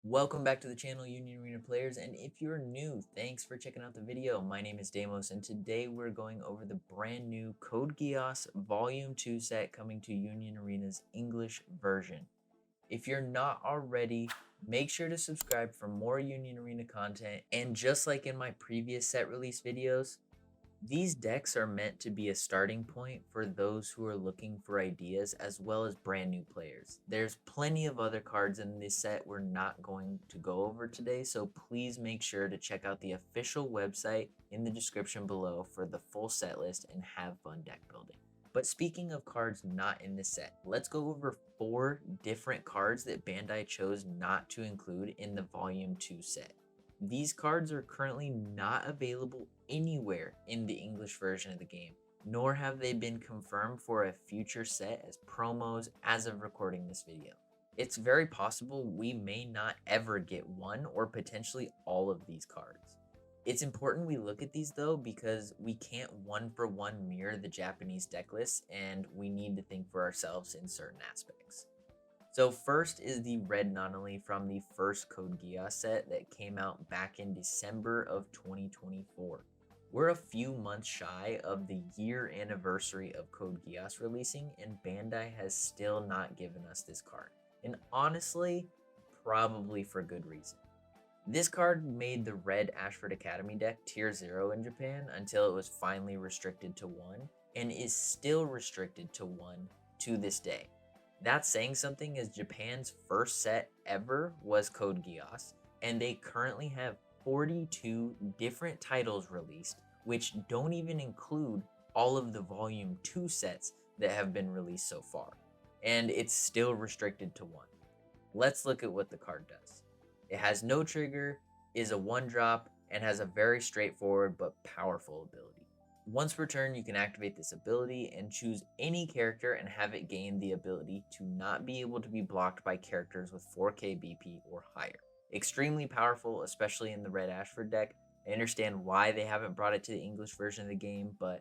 Welcome back to the channel, Union Arena players, and if you're new, thanks for checking out the video. My name is Damos, and today we're going over the brand new Code Geass Volume 2 set coming to Union Arena's English version. If you're not already, make sure to subscribe for more Union Arena content, and just like in my previous set release videos, these decks are meant to be a starting point for those who are looking for ideas as well as brand new players. There's plenty of other cards in this set we're not going to go over today, so please make sure to check out the official website in the description below for the full set list and have fun deck building. But speaking of cards not in this set, let's go over 4 different cards that Bandai chose not to include in the Volume 2 set. These cards are currently not available anywhere in the English version of the game, nor have they been confirmed for a future set as promos as of recording this video. It's very possible we may not ever get one or potentially all of these cards. It's important we look at these though because we can't one-for-one mirror the Japanese deck lists and we need to think for ourselves in certain aspects. So first is the red Nonali from the first Code Geass set that came out back in December of 2024. We're a few months shy of the year anniversary of Code Geass releasing, and Bandai has still not given us this card. And honestly, probably for good reason. This card made the red Ashford Academy deck tier 0 in Japan until it was finally restricted to 1, and is still restricted to 1 to this day. That's saying something, as Japan's first set ever was Code Geass, and they currently have 42 different titles released, which don't even include all of the Volume 2 sets that have been released so far. And it's still restricted to 1. Let's look at what the card does. It has no trigger, is a 1-drop, and has a very straightforward but powerful ability. Once per turn, you can activate this ability and choose any character and have it gain the ability to not be able to be blocked by characters with 4k BP or higher. Extremely powerful, especially in the red Ashford deck. I understand why they haven't brought it to the English version of the game, but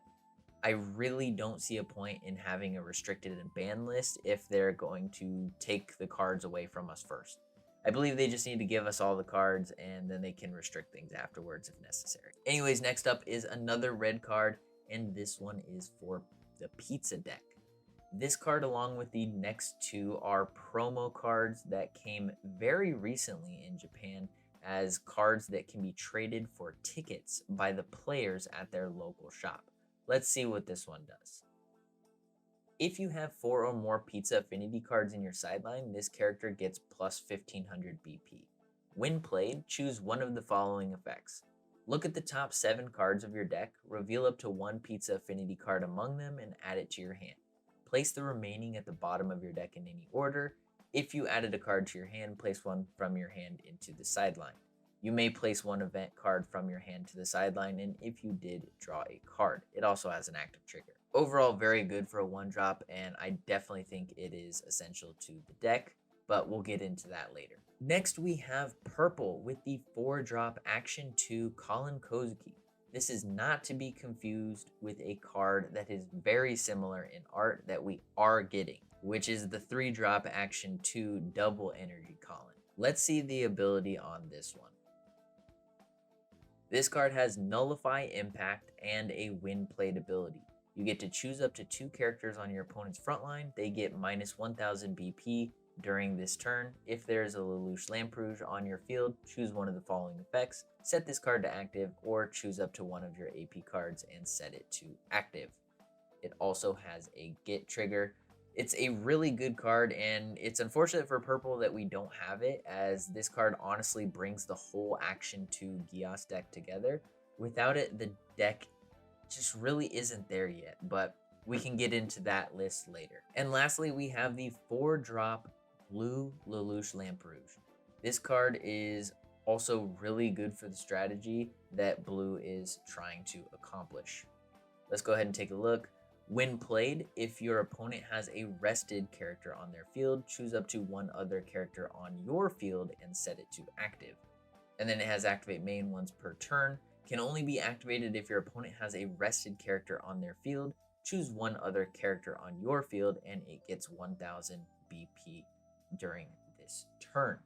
I really don't see a point in having a restricted and banned list if they're going to take the cards away from us first. I believe they just need to give us all the cards and then they can restrict things afterwards if necessary. Anyways, next up is another red card, and this one is for the pizza deck. This card, along with the next 2, are promo cards that came very recently in Japan as cards that can be traded for tickets by the players at their local shop. Let's see what this one does. If you have 4 or more pizza affinity cards in your sideline, this character gets plus 1500 BP. When played, choose one of the following effects. Look at the top 7 cards of your deck, reveal up to 1 pizza affinity card among them, and add it to your hand. Place the remaining at the bottom of your deck in any order. If you added a card to your hand, place one from your hand into the sideline. You may place 1 event card from your hand to the sideline, and if you did, draw a card. It also has an active trigger. Overall, very good for a 1-drop, and I definitely think it is essential to the deck, but we'll get into that later. Next, we have purple with the 4-drop Action 2 Colin Kozuki. This is not to be confused with a card that is very similar in art that we are getting, which is the 3-drop Action 2 Double Energy Colin. Let's see the ability on this one. This card has Nullify Impact and a When Played ability. You get to choose up to 2 characters on your opponent's front line. They get minus 1000 BP during this turn. If there is a Lelouch Lamperouge on your field, choose one of the following effects. Set this card to active, or choose up to 1 of your AP cards and set it to active. It also has a Get trigger. It's a really good card, and it's unfortunate for purple that we don't have it, as this card honestly brings the whole Action 2 Geass deck together. Without it, the deck just really isn't there yet, but we can get into that list later. And lastly, we have the 4-drop blue Lelouch Lamperouge. This card is also really good for the strategy that blue is trying to accomplish. Let's go ahead and take a look. When played, if your opponent has a rested character on their field, choose up to 1 other character on your field and set it to active. And then it has activate main once per turn. Can only be activated if your opponent has a rested character on their field. Choose 1 other character on your field and it gets 1000 BP during this turn.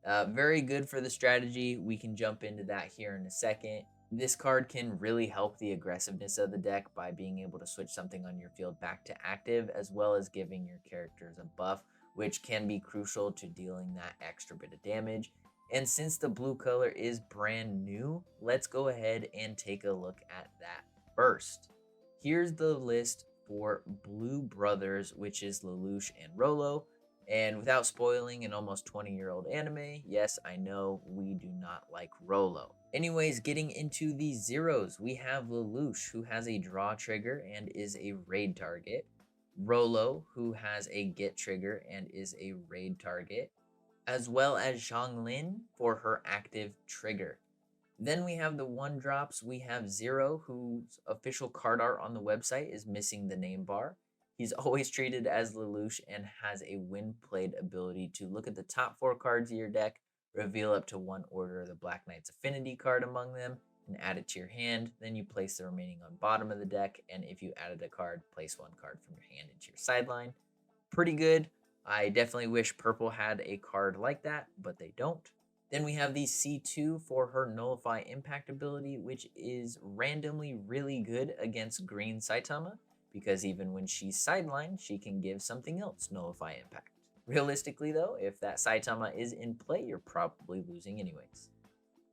Very good for the strategy. We can jump into that here in a second. This card can really help the aggressiveness of the deck by being able to switch something on your field back to active, as well as giving your characters a buff, which can be crucial to dealing that extra bit of damage. And since the blue color is brand new, let's go ahead and take a look at that first. Here's the list for Blue Brothers, which is Lelouch and Rolo. And without spoiling an almost 20-year-old anime, yes, I know we do not like Rolo. Anyways, getting into the zeros, we have Lelouch, who has a draw trigger and is a raid target. Rolo, who has a get trigger and is a raid target, as well as Xianglin for her active trigger. Then we have the one drops. We have Zero, whose official card art on the website is missing the name bar. He's always treated as Lelouch and has a when played ability to look at the top 4 cards of your deck, reveal up to 1 Order of the Black Knight's Affinity card among them, and add it to your hand. Then you place the remaining on bottom of the deck, and if you added a card, place 1 card from your hand into your sideline. Pretty good. I definitely wish Purple had a card like that, but they don't. Then we have the C2 for her Nullify Impact ability, which is randomly really good against Green Saitama, because even when she's sidelined, she can give something else Nullify Impact. Realistically though, if that Saitama is in play, you're probably losing anyways.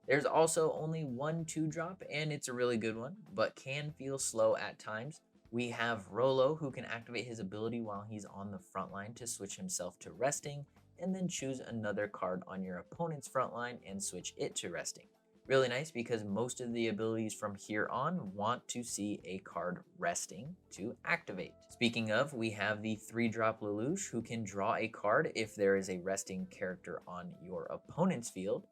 There's also only one 2-drop, and it's a really good one, but can feel slow at times. We have Rolo, who can activate his ability while he's on the front line to switch himself to resting, and then choose another card on your opponent's front line and switch it to resting. Really nice because most of the abilities from here on want to see a card resting to activate. Speaking of, we have the 3-drop Lelouch, who can draw a card if there is a resting character on your opponent's field.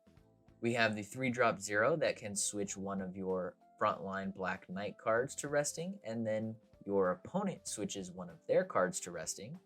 We have the 3-drop Zero that can switch one of your frontline Black Knight cards to resting, and then your opponent switches one of their cards to resting.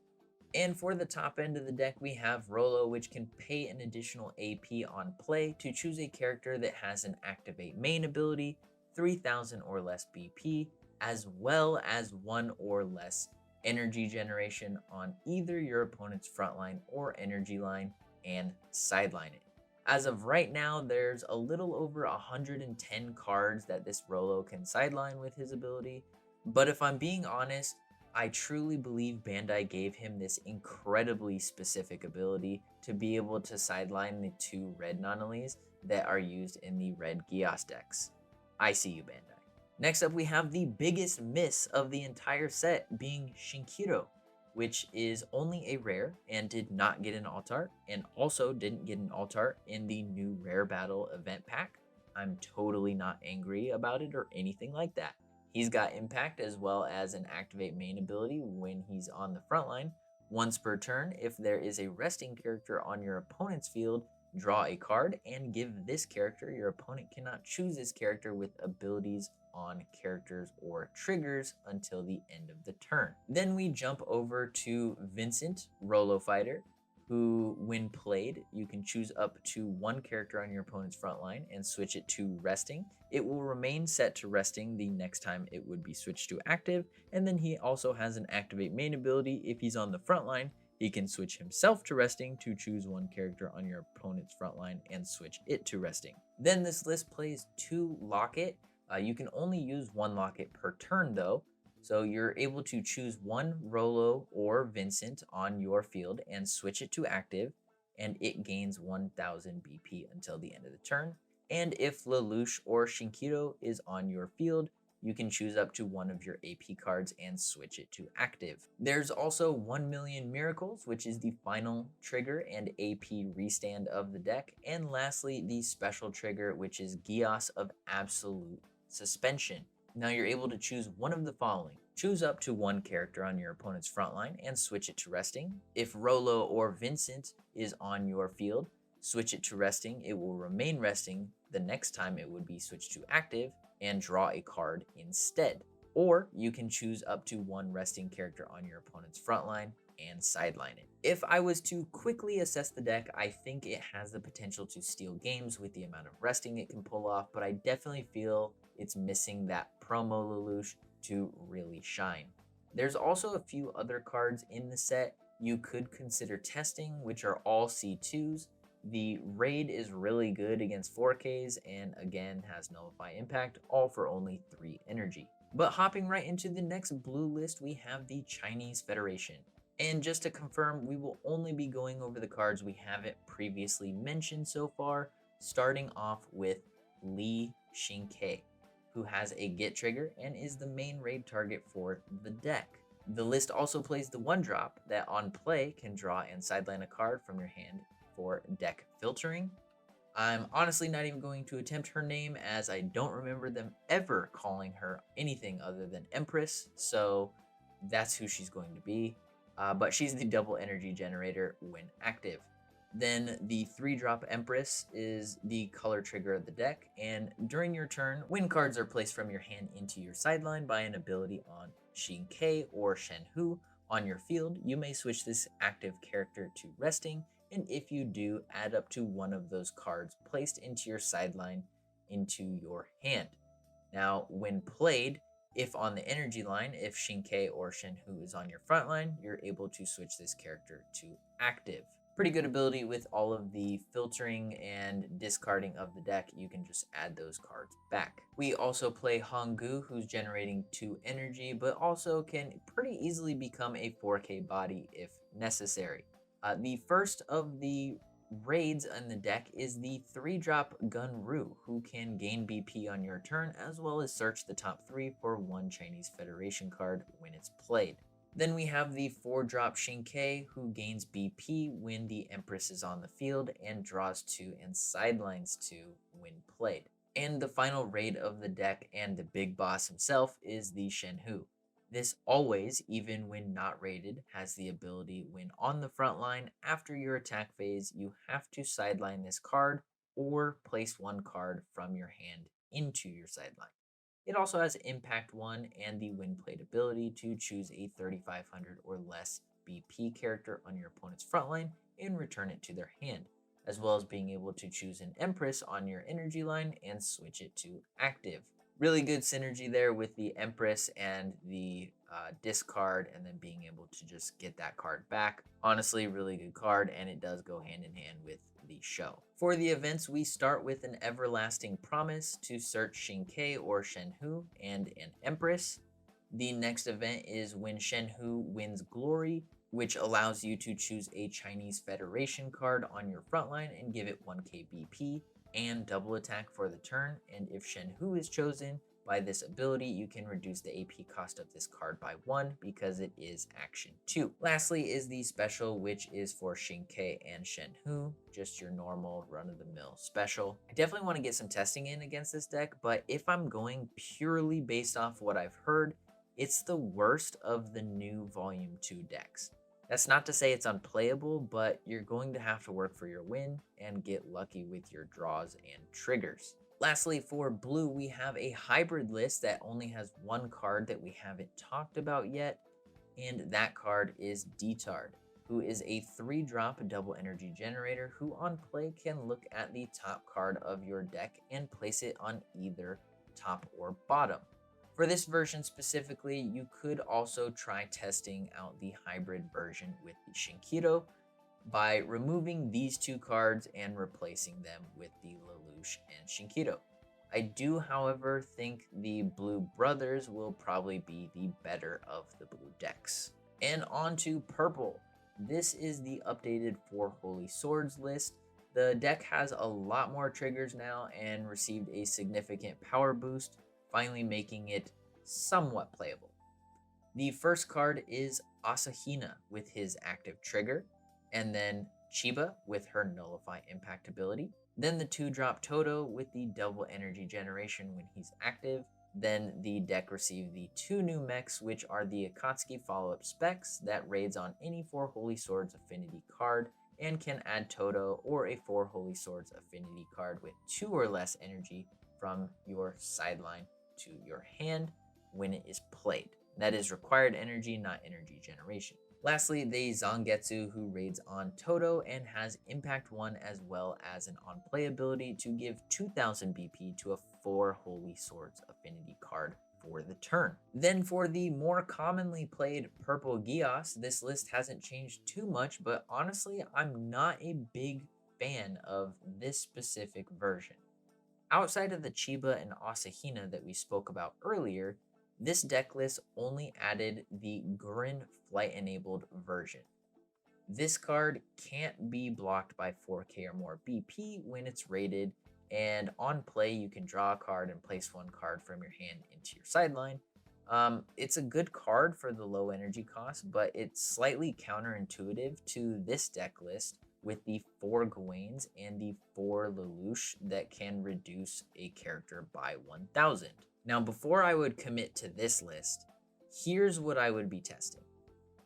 And for the top end of the deck, we have Rolo, which can pay an additional AP on play to choose a character that has an Activate main ability, 3,000 or less BP, as well as 1 or less energy generation on either your opponent's frontline or energy line, and sideline it. As of right now, there's a little over 110 cards that this Rolo can sideline with his ability, but if I'm being honest, I truly believe Bandai gave him this incredibly specific ability to be able to sideline the 2 red anomalies that are used in the red Geass decks. I see you, Bandai. Next up, we have the biggest miss of the entire set being Shinkiro, which is only a rare and did not get an alt art, and also didn't get an alt art in the new Rare Battle event pack. I'm totally not angry about it or anything like that. He's got impact as well as an activate main ability when he's on the front line. Once per turn, if there is a resting character on your opponent's field, draw a card and give this character. Your opponent cannot choose this character with abilities on characters or triggers until the end of the turn. Then we jump over to Vincent, Rolo Fighter, who, when played, you can choose up to 1 character on your opponent's front line and switch it to resting. It will remain set to resting the next time it would be switched to active, and then he also has an activate main ability. If he's on the front line, he can switch himself to resting to choose 1 character on your opponent's front line and switch it to resting. Then this list plays 2 Locket. You can only use 1 Locket per turn though, so you're able to choose 1 Rolo or Vincent on your field and switch it to active, and it gains 1000 BP until the end of the turn. And if Lelouch or Shinkiro is on your field, you can choose up to 1 of your AP cards and switch it to active. There's also 1 Million Miracles, which is the final trigger and AP restand of the deck. And lastly, the special trigger, which is Geass of Absolute Suspension. Now you're able to choose one of the following. Choose up to 1 character on your opponent's front line and switch it to resting. If Rolo or Vincent is on your field, switch it to resting. It will remain resting the next time it would be switched to active, and draw a card instead. Or you can choose up to 1 resting character on your opponent's front line and sideline it. If I was to quickly assess the deck, I think it has the potential to steal games with the amount of resting it can pull off, but I definitely feel it's missing that promo Lelouch to really shine. There's also a few other cards in the set you could consider testing, which are all C2s. The raid is really good against 4Ks and again has Nullify Impact, all for only 3 energy. But hopping right into the next blue list, we have the Chinese Federation. And just to confirm, we will only be going over the cards we haven't previously mentioned so far, starting off with Li Xingke, who has a get trigger and is the main raid target for the deck. The list also plays the 1-drop that on play can draw and sideline a card from your hand for deck filtering. I'm honestly not even going to attempt her name as I don't remember them ever calling her anything other than Empress, so that's who she's going to be. But she's the double energy generator when active. Then the 3-drop Empress is the color trigger of the deck, and during your turn, when cards are placed from your hand into your sideline by an ability on Xingke or Shenhu on your field, you may switch this active character to resting, and if you do, add up to one of those cards placed into your sideline into your hand. Now, when played, if on the energy line, if Xingke or Shenhu is on your front line, you're able to switch this character to active. Pretty good ability with all of the filtering and discarding of the deck. You can just add those cards back. We also play Honggu, who's generating 2 energy, but also can pretty easily become a 4K body if necessary. The first of the raids in the deck is the 3-drop Gunru, who can gain BP on your turn, as well as search the top 3 for 1 Chinese Federation card when it's played. Then we have the 4-drop Xingke, who gains BP when the Empress is on the field and draws 2 and sidelines 2 when played. And the final raid of the deck and the big boss himself is the Shenhu. This always, even when not raided, has the ability when on the front line after your attack phase, you have to sideline this card or place 1 card from your hand into your sideline. It also has Impact 1 and the when played ability to choose a 3500 or less BP character on your opponent's frontline and return it to their hand, as well as being able to choose an Empress on your energy line and switch it to active. Really good synergy there with the Empress and the discard, and then being able to just get that card back. Honestly, really good card, and it does go hand in hand with the show. For the events, we start with an Everlasting Promise to search Xingke or Shenhu and an Empress. The next event is when Shenhu wins Glory, which allows you to choose a Chinese Federation card on your frontline and give it 1k BP and double attack for the turn, and if Shenhu is chosen by this ability, you can reduce the AP cost of this card by 1 because it is action 2. Lastly is the special, which is for Xingke and Shenhu, just your normal run-of-the-mill special. I definitely want to get some testing in against this deck, but if I'm going purely based off what I've heard, it's the worst of the new Volume 2 decks. That's not to say it's unplayable, but you're going to have to work for your win and get lucky with your draws and triggers. Lastly, for blue, we have a hybrid list that only has 1 card that we haven't talked about yet, and that card is Detard, who is a 3-drop double energy generator who on play can look at the top card of your deck and place it on either top or bottom. For this version specifically, you could also try testing out the hybrid version with the Shinkiro by removing these 2 cards and replacing them with the Lelouch and Shinkiro. I do, however, think the Blue Brothers will probably be the better of the blue decks. And on to purple. This is the updated 4 Holy Swords list. The deck has a lot more triggers now and received a significant power boost, finally making it somewhat playable. The first card is Asahina with his active trigger, and then Chiba with her Nullify Impact ability. Then the 2-drop Toto with the double energy generation when he's active. Then the deck received the 2 new mechs, which are the Akatsuki follow-up specs that raids on any 4 Holy Swords affinity card and can add Toto or a 4 Holy Swords affinity card with 2 or less energy from your sideline to your hand when it is played. That is required energy, not energy generation. Lastly, the Zangetsu, who raids on Toto and has Impact 1 as well as an on-play ability to give 2000 BP to a 4 Holy Swords affinity card for the turn. Then for the more commonly played purple Geass, this list hasn't changed too much, but honestly, I'm not a big fan of this specific version. Outside of the Chiba and Asahina that we spoke about earlier, this deck list only added the Gurren Flight Enabled version. This card can't be blocked by 4K or more BP when it's rated, and on play you can draw a card and place one card from your hand into your sideline. It's a good card for the low energy cost, but it's slightly counterintuitive to this deck list with the 4 Gawains and the 4 Lelouch that can reduce a character by 1000. Now, before I would commit to this list, here's what I would be testing.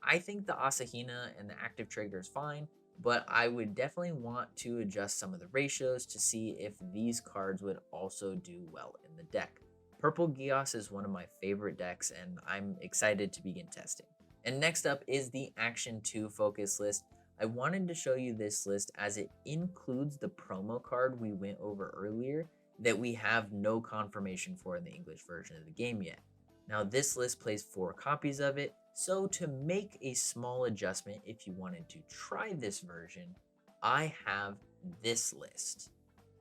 I think the Asahina and the active trigger is fine, but I would definitely want to adjust some of the ratios to see if these cards would also do well in the deck. Purple Geass is one of my favorite decks, and I'm excited to begin testing. And next up is the Action 2 focus list. I wanted to show you this list as it includes the promo card we went over earlier that we have no confirmation for in the English version of the game yet. Now, this list plays 4 copies of it, so to make a small adjustment if you wanted to try this version, I have this list.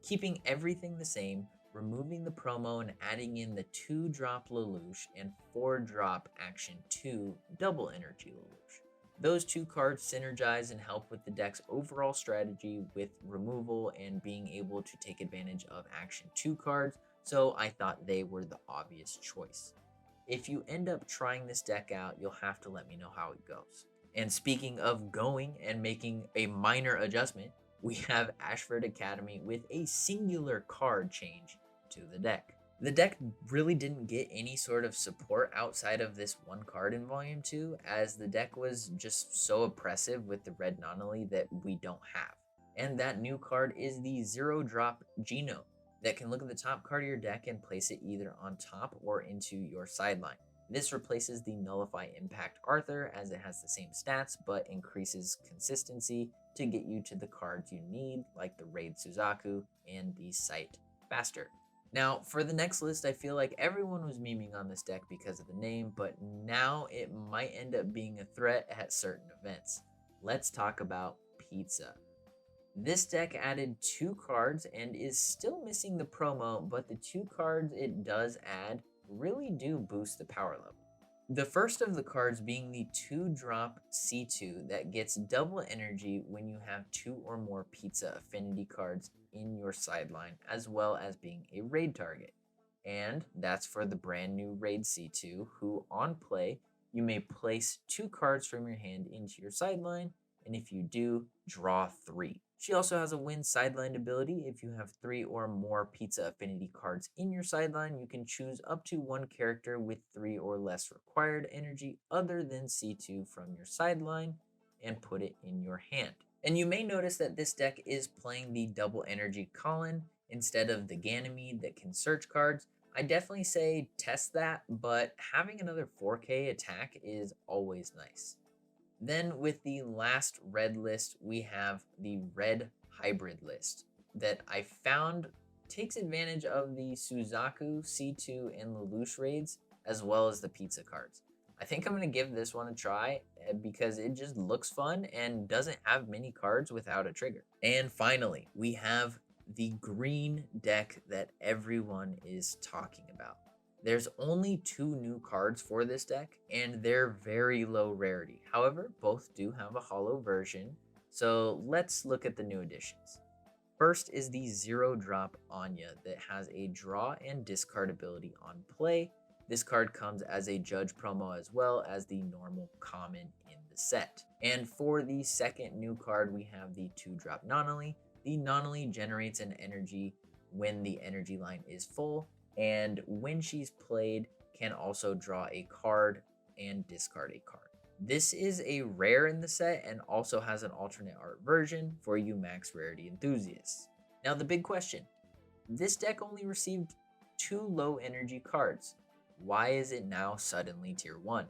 Keeping everything the same, removing the promo and adding in the 2-drop Lelouch and 4-drop Action 2 double energy Lelouch. Those 2 cards synergize and help with the deck's overall strategy with removal and being able to take advantage of Action 2 cards, so I thought they were the obvious choice. If you end up trying this deck out, you'll have to let me know how it goes. And speaking of going and making a minor adjustment, we have Ashford Academy with a singular card change to the deck. The deck really didn't get any sort of support outside of this one card in Volume 2, as the deck was just so oppressive with the red Nonali that we don't have. And that new card is the 0-drop Geno that can look at the top card of your deck and place it either on top or into your sideline. This replaces the Nullify Impact Arthur, as it has the same stats but increases consistency to get you to the cards you need, like the Raid Suzaku and the Sight faster. Now, for the next list, I feel like everyone was memeing on this deck because of the name, but now it might end up being a threat at certain events. Let's talk about Pizza. This deck added 2 cards and is still missing the promo, but the 2 cards it does add really do boost the power level. The first of the cards being the 2-drop C2 that gets double energy when you have 2 or more Pizza affinity cards in your sideline, as well as being a raid target. And that's for the brand new Raid C2, who on play, you may place 2 cards from your hand into your sideline, and if you do, draw 3. She also has a win sideline ability. If you have 3 or more Pizza affinity cards in your sideline, you can choose up to 1 character with 3 or less required energy other than C2 from your sideline and put it in your hand. And you may notice that this deck is playing the double energy Colin instead of the Ganymede that can search cards. I definitely say test that, but having another 4K attack is always nice. Then with the last red list, we have the red hybrid list that I found takes advantage of the Suzaku, C2, and Lelouch raids, as well as the Pizza cards. I think I'm going to give this one a try because it just looks fun and doesn't have many cards without a trigger. And finally, we have the green deck that everyone is talking about. There's only 2 new cards for this deck, and they're very low rarity. However, both do have a holo version, so let's look at the new additions. First is the 0-drop Anya that has a draw and discard ability on play. This card comes as a judge promo as well as the normal common in the set. And for the second new card, we have the 2-drop Nonali. The Nonali generates an energy when the energy line is full, and when she's played, can also draw a card and discard a card. This is a rare in the set and also has an alternate art version for you max rarity enthusiasts. Now the big question, this deck only received 2 low energy cards. Why is it now suddenly tier 1?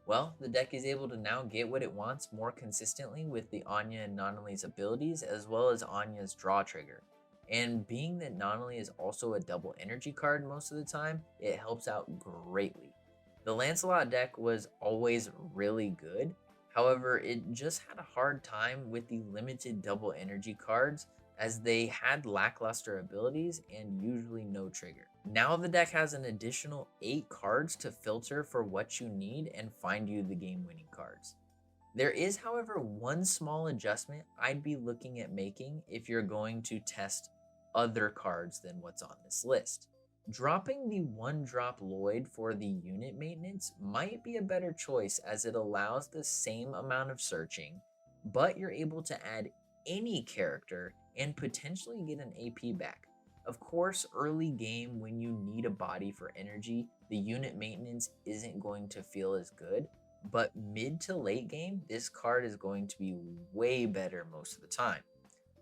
Well, the deck is able to now get what it wants more consistently with the Anya and Nonali's abilities, as well as Anya's draw trigger. And being that Nonali is also a double energy card most of the time, it helps out greatly. The Lancelot deck was always really good. However, it just had a hard time with the limited double energy cards as they had lackluster abilities and usually no trigger. Now the deck has an additional 8 cards to filter for what you need and find you the game-winning cards. There is, however, one small adjustment I'd be looking at making if you're going to test other cards than what's on this list. Dropping the 1-drop Lloyd for the unit maintenance might be a better choice, as it allows the same amount of searching, but you're able to add any character and potentially get an AP back. Of course, early game when you need a body for energy, the unit maintenance isn't going to feel as good, but mid to late game, this card is going to be way better most of the time.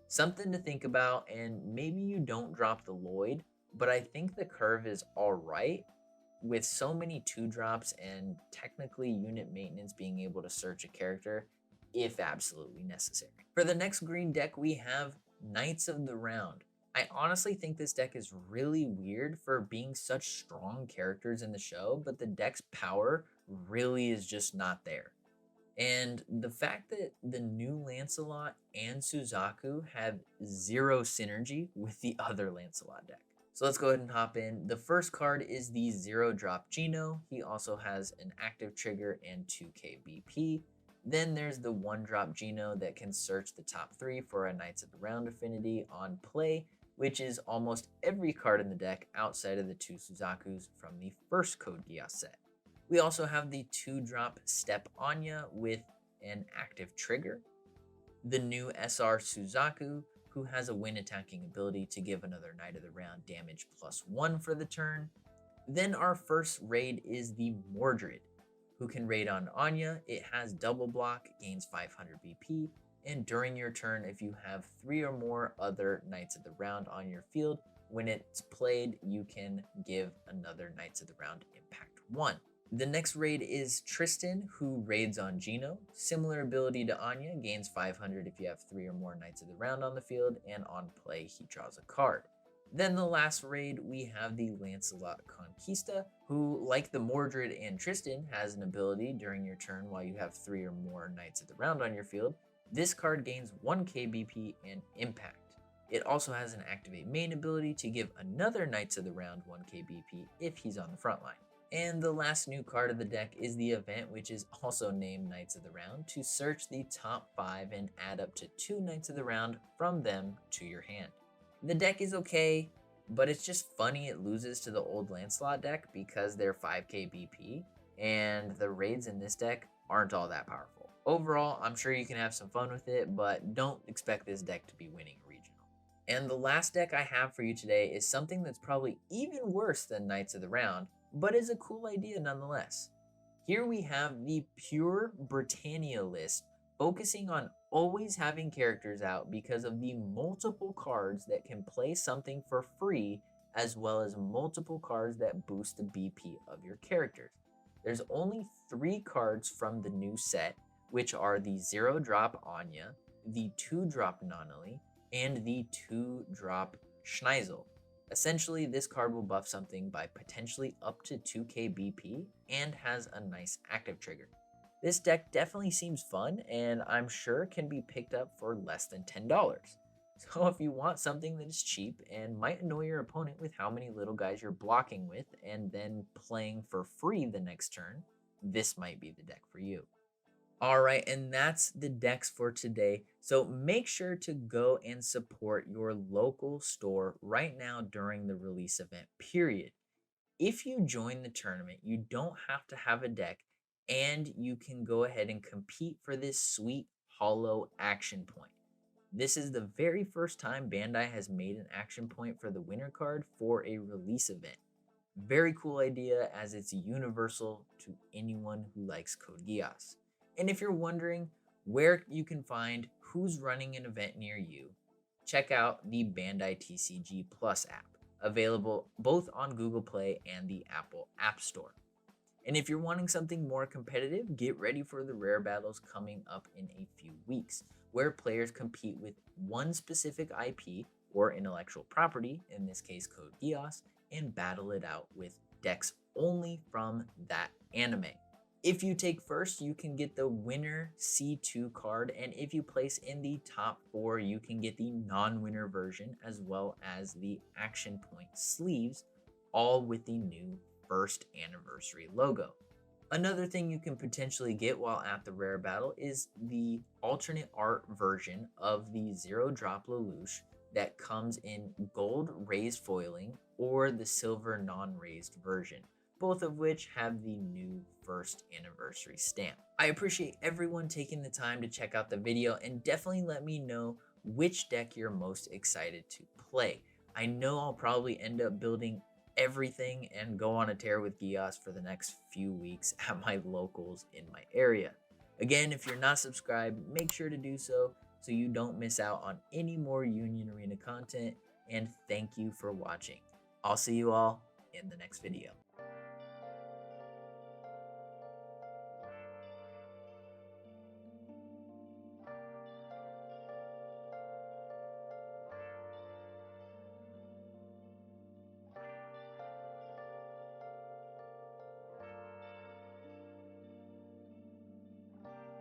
Something to think about, and maybe you don't drop the Lloyd, but I think the curve is alright with so many 2-drops and technically unit maintenance being able to search a character if absolutely necessary. For the next green deck, we have Knights of the Round. I honestly think this deck is really weird for being such strong characters in the show, but the deck's power really is just not there. And the fact that the new Lancelot and Suzaku have zero synergy with the other Lancelot deck. So let's go ahead and hop in. The first card is the 0-drop Gino. He also has an active trigger and 2k BP. Then there's the 1-drop Gino that can search the top 3 for a Knights of the Round affinity on play, which is almost every card in the deck outside of the 2 Suzakus from the first Code Geass set. We also have the 2-drop Step Anya with an active trigger, the new SR Suzaku, who has a win attacking ability to give another Knight of the Round damage +1 for the turn. Then our first raid is the Mordred, who can raid on Anya. It has double block, gains 500 BP, and during your turn, if you have 3 or more other Knights of the Round on your field, when it's played, you can give another Knights of the Round impact 1. The next raid is Tristan, who raids on Gino. Similar ability to Anya, gains 500 if you have 3 or more Knights of the Round on the field, and on play, he draws a card. Then the last raid, we have the Lancelot Conquista, who, like the Mordred and Tristan, has an ability during your turn while you have 3 or more Knights of the Round on your field. This card gains 1k BP and impact. It also has an activate main ability to give another Knights of the Round 1k BP if he's on the front line. And the last new card of the deck is the event, which is also named Knights of the Round, to search the top 5 and add up to 2 Knights of the Round from them to your hand. The deck is okay, but it's just funny it loses to the old Lancelot deck because they're 5k BP, and the raids in this deck aren't all that powerful. Overall, I'm sure you can have some fun with it, but don't expect this deck to be winning a regional. And the last deck I have for you today is something that's probably even worse than Knights of the Round, but is a cool idea nonetheless. Here we have the pure Britannia list, focusing on always having characters out because of the multiple cards that can play something for free, as well as multiple cards that boost the BP of your characters. There's only 3 cards from the new set, which are the 0-drop Anya, the 2-drop Nonali, and the 2-drop Schneisel. Essentially, this card will buff something by potentially up to 2k BP and has a nice active trigger. This deck definitely seems fun, and I'm sure can be picked up for less than $10. So if you want something that is cheap and might annoy your opponent with how many little guys you're blocking with and then playing for free the next turn, this might be the deck for you. Alright, and that's the decks for today. So make sure to go and support your local store right now during the release event period. If you join the tournament, you don't have to have a deck, and you can go ahead and compete for this sweet holo action point. This is the very first time Bandai has made an action point for the winner card for a release event. Very cool idea, as it's universal to anyone who likes Code Geass. And if you're wondering where you can find who's running an event near you, check out the Bandai TCG Plus app, available both on Google Play and the Apple App Store. And if you're wanting something more competitive, get ready for the rare battles coming up in a few weeks, where players compete with one specific IP or intellectual property, in this case Code Geass, and battle it out with decks only from that anime. If you take first, you can get the winner C2 card, and if you place in the top 4, you can get the non-winner version as well as the action point sleeves, all with the new first anniversary logo. Another thing you can potentially get while at the rare battle is the alternate art version of the zero drop Lelouch that comes in gold raised foiling or the silver non-raised version, both of which have the new first anniversary stamp. I appreciate everyone taking the time to check out the video, and definitely let me know which deck you're most excited to play. I know I'll probably end up building everything and go on a tear with Geass for the next few weeks at my locals in my area. Again, if you're not subscribed, make sure to do so you don't miss out on any more Union Arena content, and thank you for watching. I'll see you all in the next video.